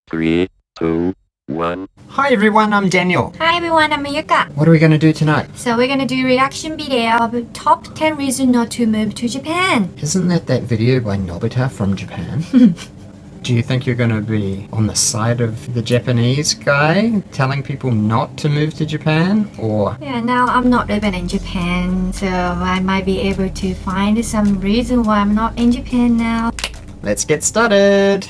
3, 2, 1. Hi everyone, I'm Daniel. Hi everyone, I'm Yuka. What are we going to do tonight? So we're gonna do reaction video of top 10 reasons not to move to Japan. Isn't that video by Nobita from Japan? Do you think you're going to be on the side of the Japanese guy telling people not to move to Japan, or... Yeah, now I'm not living in Japan, so I might be able to find some reason why I'm not in Japan now. Let's get started!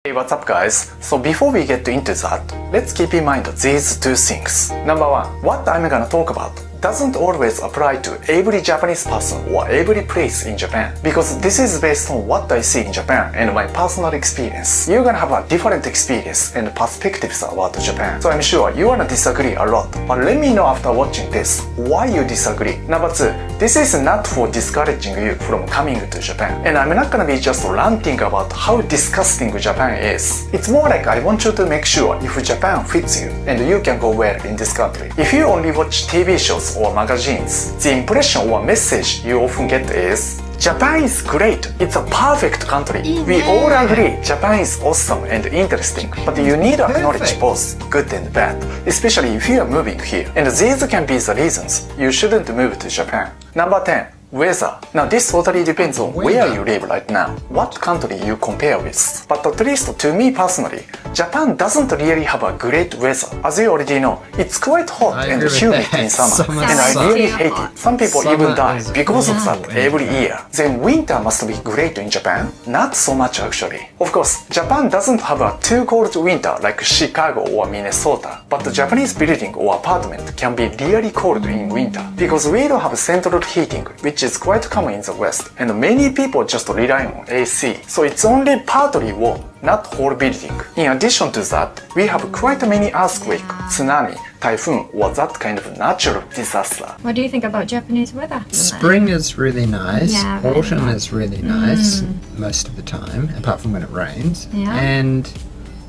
Hey, what's up guys? So before we get into that, let's keep in mind these two things. Number one, what I'm gonna talk about doesn't always apply to every Japanese person or every place in Japan, because this is based on what I see in Japan and my personal experience. You're gonna have a different experience and perspectives about Japan, so I'm sure you're gonna disagree a lot, but let me know after watching this why you disagree. Number two, this is not for discouraging you from coming to Japan, and I'm not gonna be just ranting about how disgusting Japan is. It's more like I want you to make sure if Japan fits you and you can go well in this country. If you only watch TV shows or magazines, the impression or message you often get is Japan is great, it's a perfect country. We all agree Japan is awesome and interesting, but you need to acknowledge both good and bad, especially if you are moving here. And these can be the reasons you shouldn't move to Japan. Number 10. Weather. Now this totally depends on where you live right now, what country you compare with. But at least to me personally, Japan doesn't really have a great weather. As you already know, it's quite hot and humid in summer, and I really hate it. Some people even die because of that every year. Then winter must be great in Japan? Not so much actually. Of course, Japan doesn't have a too cold winter like Chicago or Minnesota, but the Japanese building or apartment can be really cold in winter, because we don't have central heating, which is quite common in the West, and many people just rely on AC, so it's only partly warm, not whole building. In addition to that, we have quite many earthquake, tsunami, typhoon, or that kind of natural disaster. What do you think about Japanese weather? Spring is really nice, Yeah, really autumn nice. is really nice most of the time, apart from when it rains. Yeah. And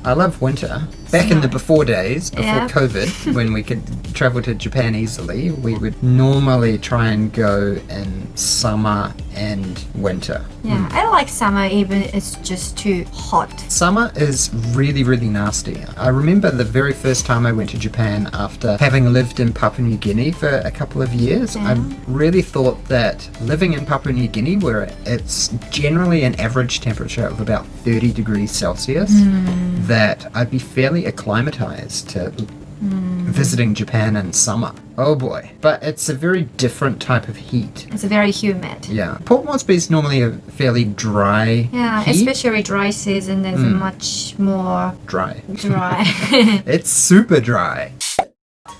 I love winter. Back in the before days, before Yeah. COVID, when we could travel to Japan easily, we would normally try and go in summer and winter. Yeah, I like summer even if it's just too hot. Summer is really, really nasty. I remember the very first time I went to Japan after having lived in Papua New Guinea for a couple of years. I really thought that living in Papua New Guinea, where it's generally an average temperature of about 30 degrees Celsius, that I'd be fairly acclimatized to visiting Japan in summer. Oh boy. But it's a very different type of heat. It's very humid. Yeah. Port Moresby is normally a fairly dry Yeah, heat. especially dry season, there's much more Dry. dry. It's super dry.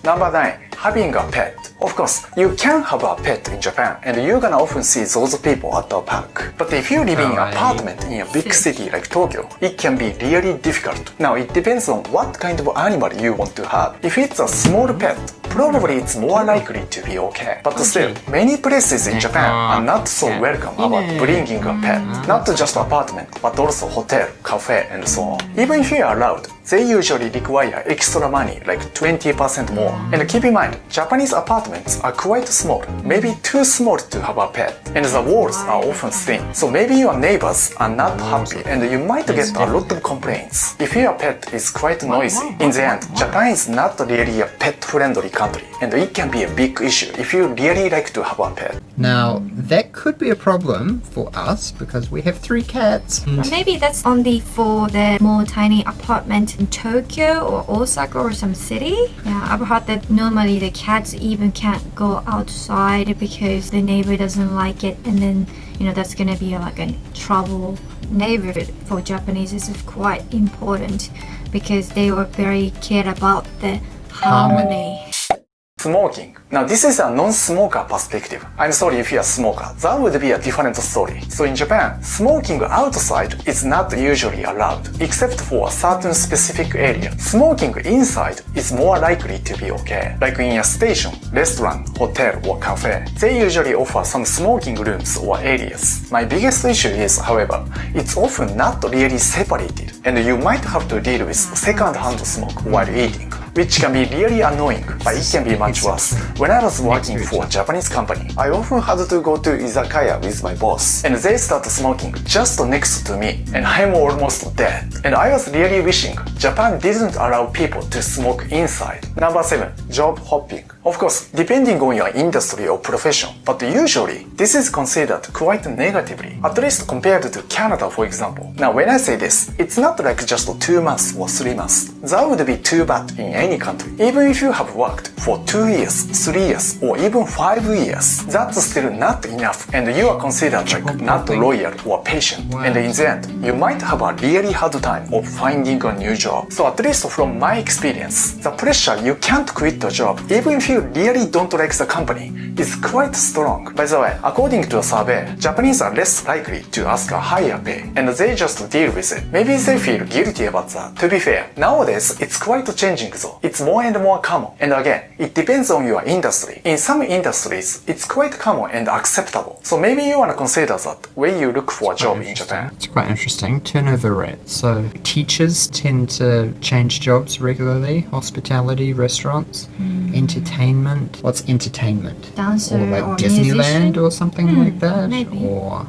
Number 9. Having a pet. Of course, you can have a pet in Japan, and you're gonna often see those people at the park. But if you live in an apartment in a big city like Tokyo, it can be really difficult. Now it depends on what kind of animal you want to have. If it's a small pet, probably it's more likely to be okay. But still, many places in Japan are not so welcome about bringing a pet. Not just apartment, but also hotel, cafe, and so on. Even if you are allowed, they usually require extra money, like 20% more. And keep in mind, Japanese apartments are quite small, maybe too small to have a pet, and the walls are often thin. So maybe your neighbors are not happy, and you might get a lot of complaints if your pet is quite noisy. In the end, Japan is not really a pet-friendly country, and it can be a big issue if you really like to have a pet. Now, that could be a problem for us because we have 3 cats. Or maybe that's only for the more tiny apartment in Tokyo or Osaka or some city. Yeah, I've heard that normally the cats even can't go outside because the neighbor doesn't like it, and then that's gonna be like a trouble neighborhood. For Japanese is quite important because they were very cared about the harmony. Smoking. Now this is a non-smoker perspective. I'm sorry if you're a smoker. That would be a different story. So in Japan, smoking outside is not usually allowed, except for a certain specific area. Smoking inside is more likely to be okay. Like in a station, restaurant, hotel, or cafe. They usually offer some smoking rooms or areas. My biggest issue is, however, it's often not really separated, and you might have to deal with second-hand smoke while eating, which can be really annoying, but it can be much worse. When I was working for a Japanese company, I often had to go to izakaya with my boss, and they started smoking just next to me, and I'm almost dead. And I was really wishing Japan didn't allow people to smoke inside. Number 7. Job hopping. Of course, depending on your industry or profession, but usually this is considered quite negatively, at least compared to Canada, for example. Now, when I say this, it's not like just 2 months or 3 months. That would be too bad in any country. Even if you have worked for 2 years, 3 years, or even 5 years, that's still not enough, and you are considered like not loyal or patient. Wow. And in the end, you might have a really hard time of finding a new job. So at least from my experience, the pressure you can't quit a job, even if you really don't like the company, is quite strong. By the way, according to a survey, Japanese are less likely to ask a higher pay, and they just deal with it. Maybe they feel guilty about that. To be fair, nowadays it's quite changing though. It's more and more common. And again, it depends on your industry. In some industries, it's quite common and acceptable. So maybe you wanna consider that when you look for a job in Japan. It's quite interesting. Turnover rate. So teachers tend to change jobs regularly. Hospitality, restaurants, entertainment. What's entertainment? Dancer or like or Disneyland musician? or something like that. Maybe. Or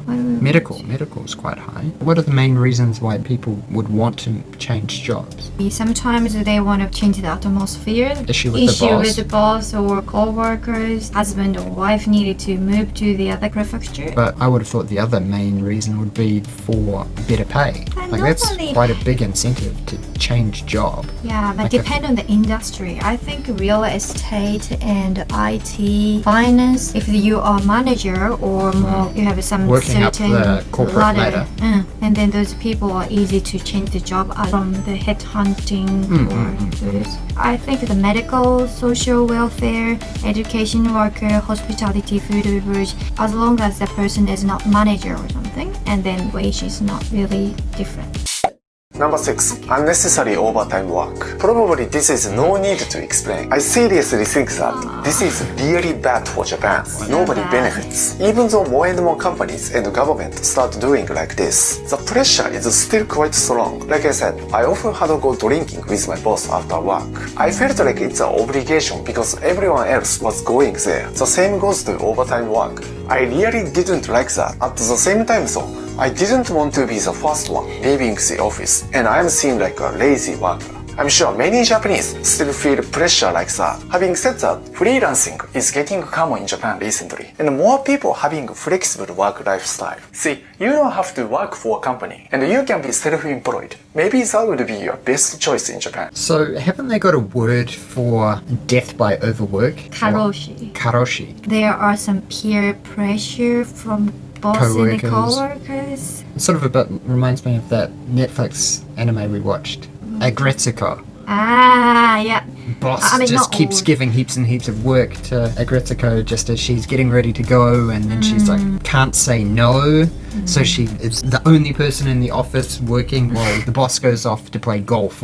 medical. Medical is quite high. What are the main reasons why people would want to change jobs? Sometimes they want to change the atmosphere. Issue with the boss. Or co-workers. Husband or wife needed to move to the other prefecture. But I would have thought the other main reason would be for better pay. But Like that's normally- quite a big incentive to change job. Yeah, but Like depend on the industry. I think real estate and IT, finance, if you are manager or more, you have some Working up certain the corporate ladder. And then those people are easy to change the job from the headhunting or those. I think the medical, social welfare, education worker, hospitality, food beverage, as long as the person is not manager or something, and then wage is not really different. Number 6. Unnecessary overtime work. Probably this is no need to explain. I seriously think that this is really bad for Japan. Nobody bad. benefits. Even though more and more companies and government start doing like this, the pressure is still quite strong. Like I said, I often had to go drinking with my boss after work. I felt like it's an obligation because everyone else was going there. The same goes to overtime work. I really didn't like that. At the same time though, I didn't want to be the first one leaving the office, and I'm seen like a lazy worker. I'm sure many Japanese still feel pressure like that. Having said that, freelancing is getting common in Japan recently, and more people having a flexible work lifestyle. See, you don't have to work for a company, and you can be self-employed. Maybe that would be your best choice in Japan. So haven't they got a word for death by overwork? Karoshi. Karoshi. There are some peer pressure from boss and the co-workers. It sort of a bit reminds me of that Netflix anime we watched, Agretsuko. Ah, yeah. Boss I mean, just not keeps all. giving heaps and heaps of work to Agretsuko just as she's getting ready to go, and then she's like, can't say no. So she is the only person in the office working while the boss goes off to play golf.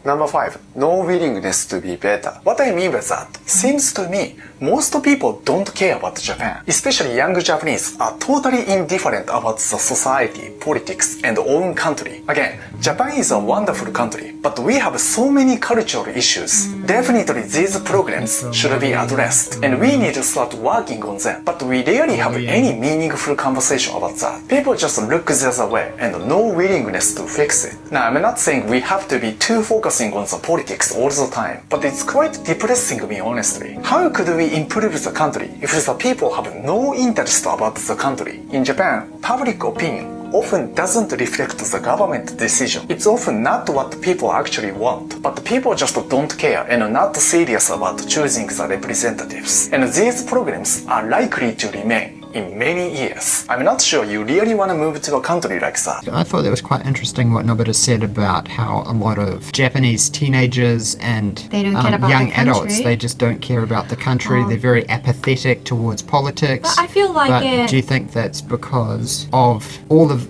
Number 5. No willingness to be better. What I mean by that, seems to me, most people don't care about Japan. Especially young Japanese are totally indifferent about the society, politics, and own country. Again, Japan is a wonderful country, but we have so many cultural issues. Definitely these problems should be addressed, and we need to start working on them. But we rarely have any meaningful conversation about that. People just look the other way and no willingness to fix it. Now, I'm not saying we have to be too focusing on the politics all the time, but it's quite depressing me honestly. How could we improve the country if the people have no interest about the country? In Japan, public opinion often doesn't reflect the government decision. It's often not what people actually want, but people just don't care and are not serious about choosing the representatives. And these problems are likely to remain in many years. I'm not sure you really want to move to a country like that. I thought that was quite interesting what Nobita said about how a lot of Japanese teenagers and They don't care about young the country. adults, they just don't care about the country. They're very apathetic towards politics. But I feel like But do you think that's because of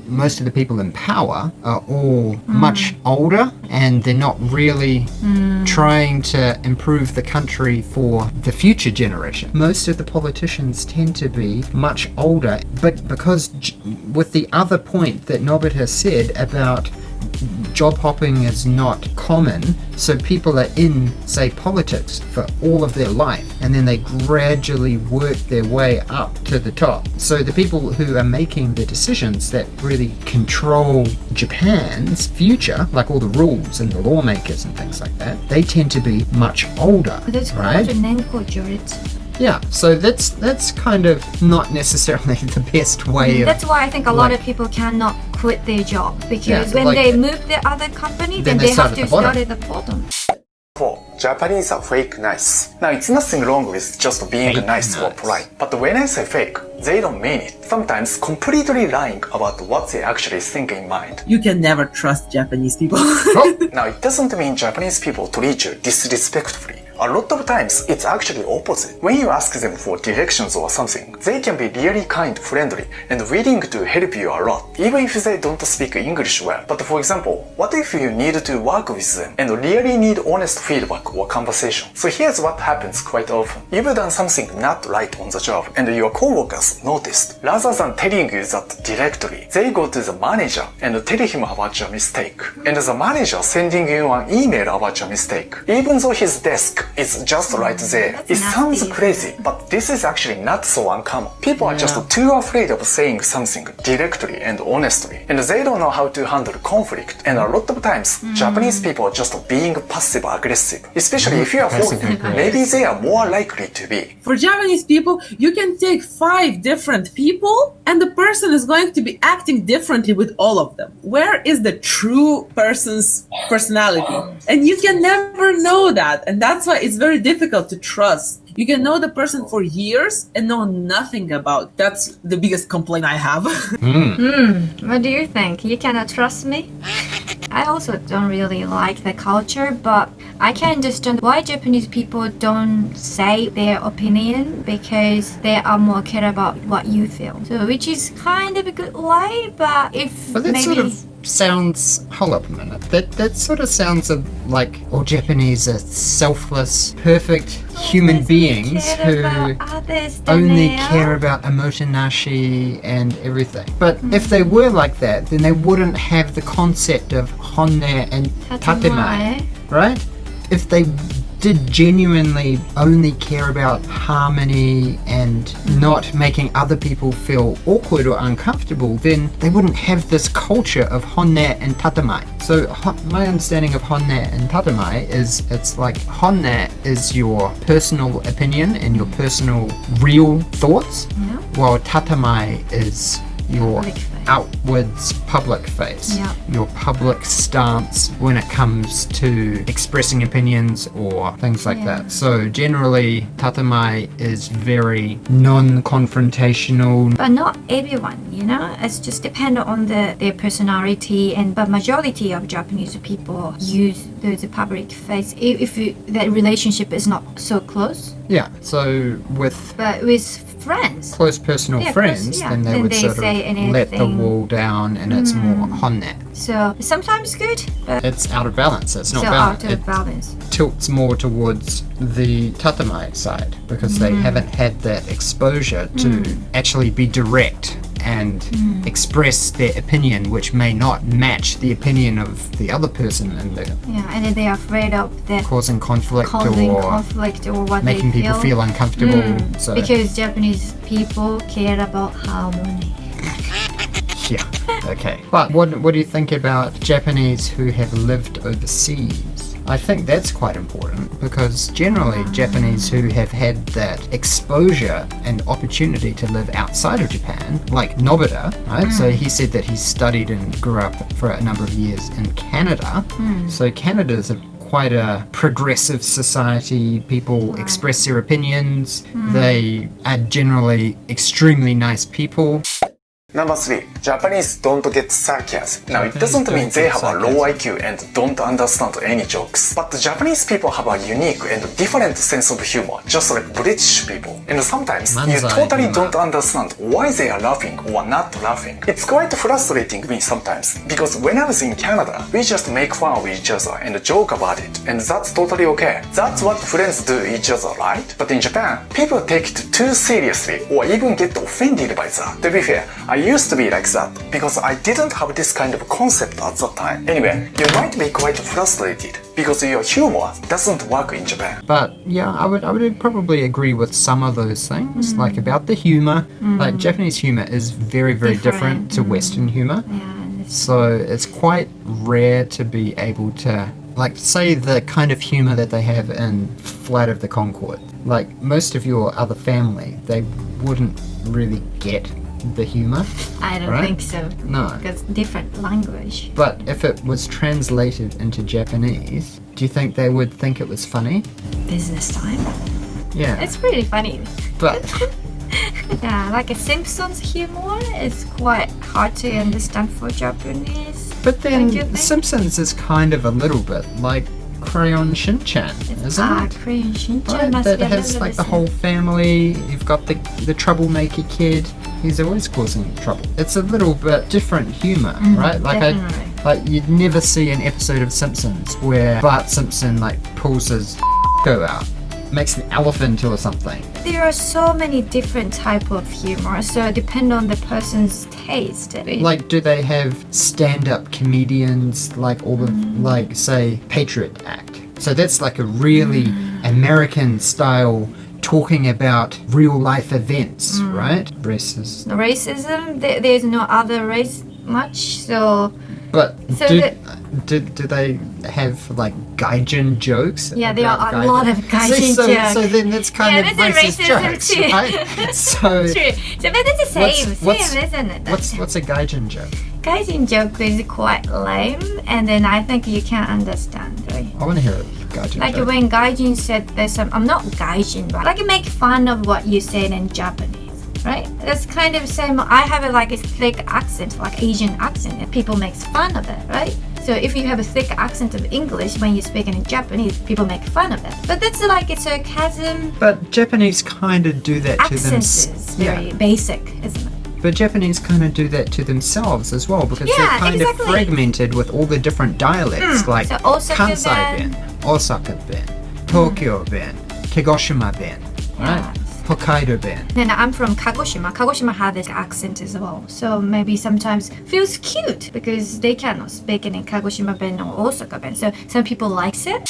most of the people in power are all much older and they're not really trying to improve the country for the future generation? Most of the politicians tend to be much older, but because with the other point that Nobita said about job hopping is not common, so people are in, say, politics for all of their life, and then they gradually work their way up to the top. So the people who are making the decisions that really control Japan's future, like all the rules and the lawmakers and things like that, they tend to be much older, That's right? called nenko-juritsu. Yeah, so that's kind of not necessarily the best way of... That's why I think a lot of people cannot quit their job, because when they move the other company, then they have to start at the bottom. 4. Japanese are fake nice. Now it's nothing wrong with just being Fake nice or nice. polite. But when I say fake, they don't mean it. Sometimes completely lying about what they actually think in mind. You can never trust Japanese people. Now it doesn't mean Japanese people treat you disrespectfully. A lot of times it's actually opposite. When you ask them for directions or something, they can be really kind, friendly, and willing to help you a lot, even if they don't speak English well. But for example, what if you need to work with them and really need honest feedback or conversation? So here's what happens quite often. You've done something not right on the job and your coworkers noticed. Rather than telling you that directly, they go to the manager and tell him about your mistake. And the manager sending you an email about your mistake, even though his desk is just right there. That's It sounds nasty. crazy, but this is actually not so uncommon. People are just too afraid of saying something directly and honestly, and they don't know how to handle conflict. And a lot of times, Japanese people are just being passive aggressive, especially if you are foreign. Maybe they are more likely to be. For Japanese people, you can take 5 different people and the person is going to be acting differently with all of them. Where is the true person's personality? And you can never know that. And that's why it's very difficult to trust. You can know the person for years and know nothing about. That's the biggest complaint I have. What do you think? You cannot trust me? I also don't really like the culture, but I can understand why Japanese people don't say their opinion, because they are more care about what you feel. So, which is kind of a good way, but if But that maybe... sort of sounds... Hold up a minute. That sort of sounds like all Japanese are selfless, perfect human beings who only care about omotenashi and everything. But if they were like that, then they wouldn't have the concept of honne and tatemae, right? If they did genuinely only care about harmony and not making other people feel awkward or uncomfortable, then they wouldn't have this culture of honne and tatemae. So my understanding of honne and tatemae is it's like honne is your personal opinion and your personal real thoughts, while tatemae is your Public face. outwards public face, Yeah. your public stance when it comes to expressing opinions or things like that. So generally, tatemae is very non-confrontational. But not everyone, you know? It's just depend on their personality, but majority of Japanese people use the public face if that relationship is not so close. Yeah, so with But with friends, close personal friends, then they would sort of say let the anything. wall down and it's more honne. So sometimes good, but It's out of balance, it's not so balanced. out of balance. Tilts more towards the tatemae side because they haven't had that exposure to actually be direct and express their opinion, which may not match the opinion of the other person, and they're Yeah, and then they are afraid of that causing conflict causing or conflict or what making they people feel uncomfortable. So Because Japanese people care about harmony. yeah, okay. But what do you think about Japanese who have lived overseas? I think that's quite important because generally Japanese who have had that exposure and opportunity to live outside of Japan, like Nobita, right? So he said that he studied and grew up for a number of years in Canada. So Canada's quite a progressive society. People express their opinions. They are generally extremely nice people. Number 3. Japanese don't get sarcasm. Now it doesn't mean they have a low IQ and don't understand any jokes. But the Japanese people have a unique and different sense of humor, just like British people. And sometimes you Manzai totally humor. don't understand why they are laughing or not laughing. It's quite frustrating me sometimes, because when I was in Canada, we just make fun of each other and joke about it, and that's totally okay. That's what friends do each other, right? But in Japan, people take it too seriously or even get offended by that. To be fair, I used to be like that because I didn't have this kind of concept at the time. Anyway, you might be quite frustrated because your humor doesn't work in Japan. But yeah, I would probably agree with some of those things, like about the humor. Like Japanese humor is very, very different to Western humor. So it's quite rare to be able to, like, say the kind of humor that they have in Flight of the Conchord. Like, most of your other family, they wouldn't really get the humor. I don't think so. No. Because different language. But if it was translated into Japanese, do you think they would think it was funny? Business time. Yeah. It's pretty funny. But Yeah, like a Simpsons humor is quite hard to understand for Japanese. then Don't you think? Simpsons is kind of a little bit like Crayon Shin-chan, isn't it? Crayon Shin-chan Right, must that be a has little like bit the whole family. You've got the troublemaker kid. He's always causing trouble. It's a little bit different humor, right? Like definitely. like you'd never see an episode of Simpsons where Bart Simpson like pulls his go out, makes an elephant or something. There are so many different type of humor, so it depends on the person's taste. Like, do they have stand-up comedians like all the like say Patriot Act? So that's like a really American style talking about real life events, right? Racist. Racism, there's no other race much, so But So do they have like gaijin jokes? yeah, there about are a lot of gaijin so, jokes. So then that's kind Yeah, of that's a racist racism jokes, too. right? So True. So, but it's the same, isn't it? what's a gaijin joke? Gaijin joke is quite lame, and then I think you can't understand, right? I want to hear a gaijin Like joke. when Gaijin said there's some, I'm not Gaijin, but like make fun of what you said in Japanese, right? That's kind of same. I have a thick accent, like Asian accent, and people make fun of it, right? So if you have a thick accent of English when you're speaking in Japanese, people make fun of it. But that's like it's sarcasm. But Japanese kind of do that to Accent is themselves. very basic, isn't it? But Japanese kind of do that to themselves as well because they're Yeah, kind exactly. of fragmented with all the different dialects like So Osaka Kansai ben, Osaka ben, Tokyo ben, Kagoshima ben, right? Yeah. Hokkaido ben. Then I'm from Kagoshima. Kagoshima have this accent as well. So maybe sometimes feels cute because they cannot speak in Kagoshima ben or Osaka ben. So some people likes it.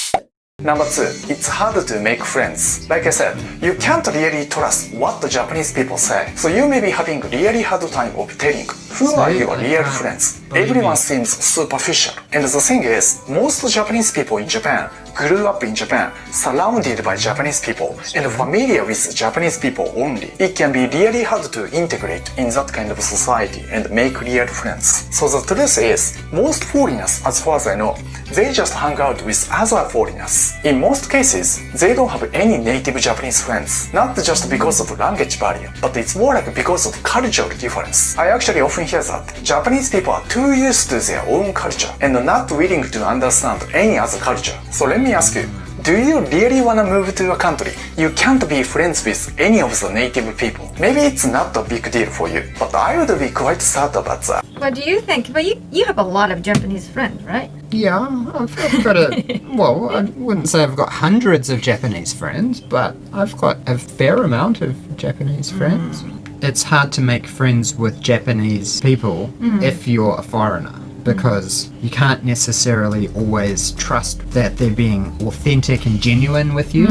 Number 2, it's hard to make friends. Like I said, you can't really trust what the Japanese people say. So you may be having really hard time of telling who are your real friends. Everyone seems superficial. And the thing is, most Japanese people in Japan grew up in Japan, surrounded by Japanese people, and familiar with Japanese people only. It can be really hard to integrate in that kind of society and make real friends. So the truth is, most foreigners, as far as I know, they just hang out with other foreigners. In most cases, they don't have any native Japanese friends. Not just because of language barrier, but it's more like because of cultural difference. I actually often hear that Japanese people are too used to their own culture and not willing to understand any other culture. So let me ask you, do you really want to move to a country you can't be friends with any of the native people? Maybe it's not a big deal for you, but I would be quite sad about that. What do you think? But you have a lot of Japanese friends, right? Yeah, I've got well, I wouldn't say I've got hundreds of Japanese friends, but I've got a fair amount of Japanese friends. It's hard to make friends with Japanese people if you're a foreigner, because you can't necessarily always trust that they're being authentic and genuine with you,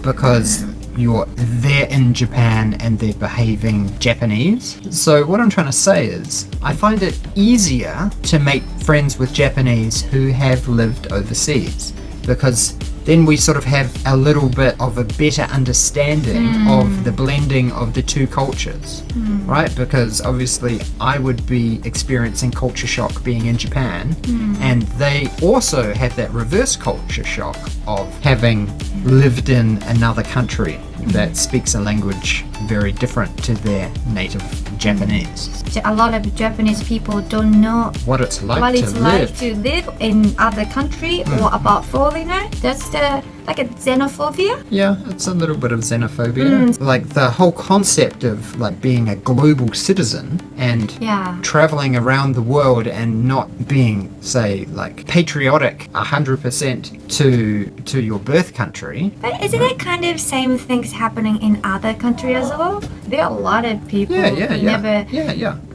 because you're there in Japan and they're behaving Japanese. So what I'm trying to say is, I find it easier to make friends with Japanese who have lived overseas, because then we sort of have a little bit of a better understanding of the blending of the two cultures, right? Because obviously I would be experiencing culture shock being in Japan, and they also have that reverse culture shock of having lived in another country that speaks a language very different to their native Japanese. So a lot of Japanese people don't know What it's like what to it's live. like to live in other country or about foreigner. That's like a xenophobia. Yeah, it's a little bit of xenophobia. Like the whole concept of like being a global citizen and Yeah. traveling around the world and not being, say, like patriotic 100% to your birth country. But isn't it kind of same things happening in other countries as well? there are a lot of people Yeah. who never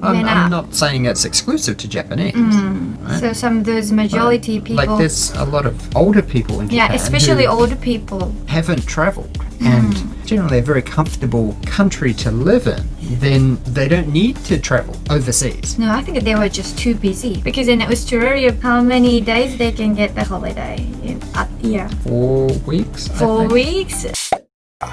I'm up. not saying it's exclusive to Japanese. Right? So some of those majority people, Like there's a lot of older people in Japan especially who older people. haven't travelled and generally a very comfortable country to live in, then they don't need to travel overseas. No, I think they were just too busy because in Australia, how many days they can get the holiday in a year? 4 weeks? I 4 think. weeks.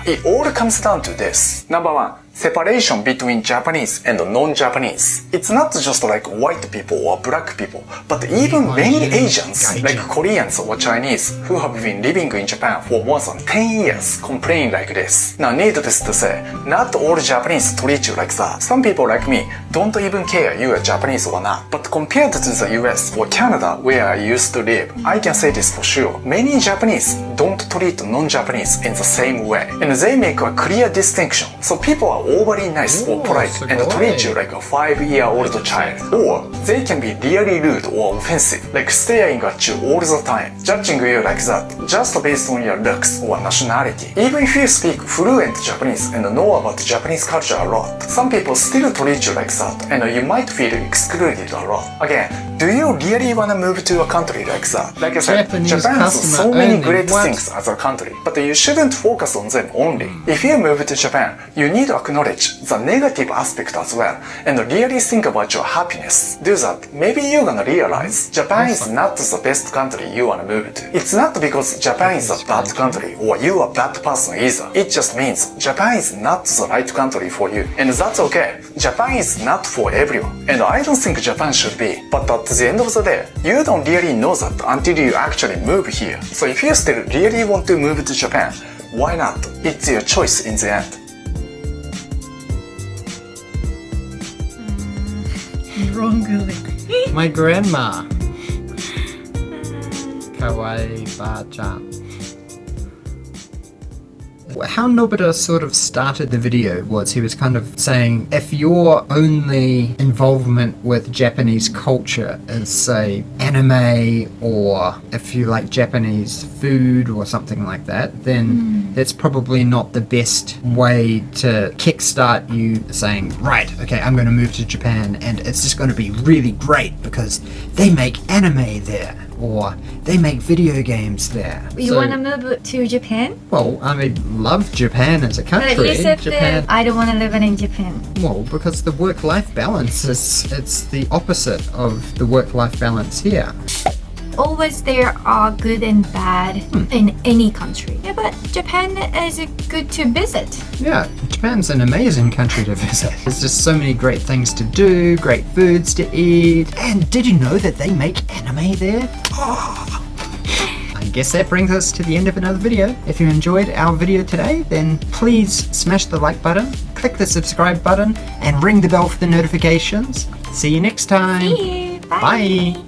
It all comes down to this. Number one, separation between Japanese and non-Japanese. It's not just like white people or black people, but even many Asians, like Koreans or Chinese, who have been living in Japan for more than 10 years, complain like this. Now, needless to say, not all Japanese treat you like that. Some people like me don't even care you are Japanese or not. But compared to the US or Canada, where I used to live, I can say this for sure. Many Japanese don't treat non-Japanese in the same way. And they make a clear distinction. So people are overly nice or polite and treat you like a 5-year-old child. Or they can be really rude or offensive, like staring at you all the time, judging you like that, just based on your looks or nationality. Even if you speak fluent Japanese and know about Japanese culture a lot, some people still treat you like that, and you might feel excluded a lot. Again, do you really want to move to a country like that? Like I said, Japanese Japan has so customer many only. great What? things as a country, but you shouldn't focus on them only. If you move to Japan, you need to acknowledge the negative aspect as well, and really think about your happiness. Do that. Maybe you're gonna realize Japan is not the best country you wanna move to. It's not because Japan is a bad country or you are a bad person either. It just means Japan is not the right country for you, and that's okay. Japan is not for everyone, and I don't think Japan should be. But at the end of the day, you don't really know that until you actually move here. So if you still really want to move to Japan, why not? It's your choice in the end. Wrongly. My grandma. Kawaii ba-chan. How Nobita sort of started the video was he was kind of saying if your only involvement with Japanese culture is, say, anime, or if you like Japanese food or something like that, then that's probably not the best way to kickstart you saying, right, okay, I'm going to move to Japan and it's just going to be really great because they make anime there, or they make video games there. You want to move to Japan? Well, I mean, love Japan as a country. But you said Japan, that I don't want to live in Japan. well, because the work-life balance it's the opposite of the work-life balance here. Always there are good and bad in any country. Yeah, but Japan is good to visit. Yeah, Japan's an amazing country to visit. There's just so many great things to do, great foods to eat. And did you know that they make anime there? Oh. I guess that brings us to the end of another video. If you enjoyed our video today, then please smash the like button, click the subscribe button, and ring the bell for the notifications. See you next time. See you. Bye. Bye.